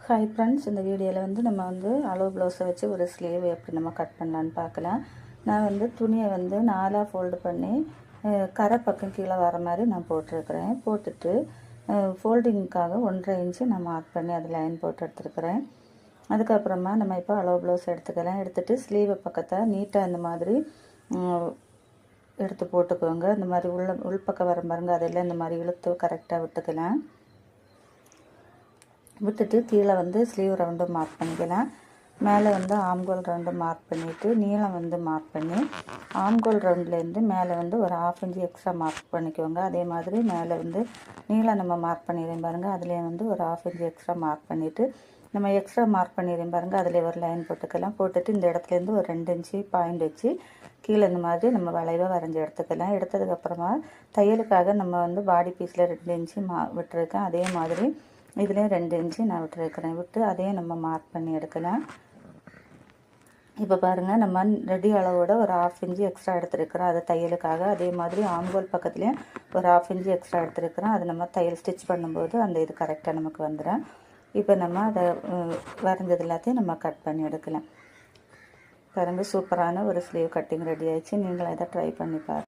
Hi friends, இந்த வீடியோவில் நம்ம அளவு ப்ளவுஸை வச்சு ஒரு ஸ்லீவ் எப்படி நம்ம கட் பண்ணலான்னு பார்க்கலாம். நான் துணியை 4ஆக ஃபோல்டு பண்ணி கரை பக்கம் கீழே வர மாதிரி நான் போட்டிருக்கிறேன். போட்டுட்டு ஃபோல்டிங்க்காக 1.5 இன்ச்சு நான் மார்க் பண்ணி அது லைன் போட்டு எடுத்துருக்கிறேன். அதுக்கப்புறமா நம்ம இப்போ அளவு ப்ளவுஸ் எடுத்துக்கலாம். எடுத்துகிட்டு ஸ்லீவை பக்கத்தை நீட்டாக இந்த மாதிரி எடுத்து போட்டுக்கோங்க. இந்த மாதிரி உள்பக்கம் வர பாருங்க, அதெல்லாம் இந்த மாதிரி இழுத்து கரெக்டாக விட்டுக்கலாம். விட்டுட்டு கீழே ஸ்லீவ் ரவுண்டு மார்க் பண்ணிக்கலாம். மேலே ஆம்கோல் ரவுண்டு மார்க் பண்ணிவிட்டு நீளம் மார்க் பண்ணி ஆம்கோல் ரவுண்ட்லேருந்து மேலே ஒரு 1/2 இன்ச்சு எக்ஸ்ட்ரா மார்க் பண்ணிக்கோங்க. அதே மாதிரி மேலே நீளம் நம்ம மார்க் பண்ணிடுறேன் பாருங்கள், அதிலே ஒரு 1/2 இன்ச்சு எக்ஸ்ட்ரா மார்க் பண்ணிவிட்டு நம்ம எக்ஸ்ட்ரா மார்க் பண்ணிடுறேன் பாருங்கள், அதில் ஒரு லைன் போட்டுக்கலாம். போட்டுட்டு இந்த இடத்துலேருந்து ஒரு 2 இன்ச்சு பாயிண்ட் வச்சு கீழே இந்த மாதிரி நம்ம வளைவாக வரைஞ்சி எடுத்துக்கலாம். எடுத்ததுக்கப்புறமா தையலுக்காக நம்ம பாடி பீஸில் 2 இன்ச்சு விட்டுருக்கேன். அதே மாதிரி இதுலேயும் 2 இன்ச்சு நான் விட்டுருக்கிறேன். விட்டு அதையும் நம்ம மார்க் பண்ணி எடுக்கலாம். இப்போ பாருங்கள், நம்ம ரெடி அளவோட ஒரு 1/2 இன்ச்சு எக்ஸ்ட்ரா எடுத்துருக்கிறோம், அது தையலுக்காக. அதே மாதிரி ஆம்கோல் பக்கத்துலேயும் ஒரு 1/2 இன்ச்சு எக்ஸ்ட்ரா எடுத்துருக்கிறோம். அது நம்ம தையல் ஸ்டிச் பண்ணும்போது அந்த இது கரெக்டாக நமக்கு வந்துடும். இப்போ நம்ம அதை வரைஞ்சது எல்லாத்தையும் நம்ம கட் பண்ணி எடுக்கலாம். பாருங்கள், சூப்பரான ஒரு ஸ்லீவ் கட்டிங் ரெடி ஆயிடுச்சு. நீங்களும் இதை ட்ரை பண்ணி பாருங்கள்.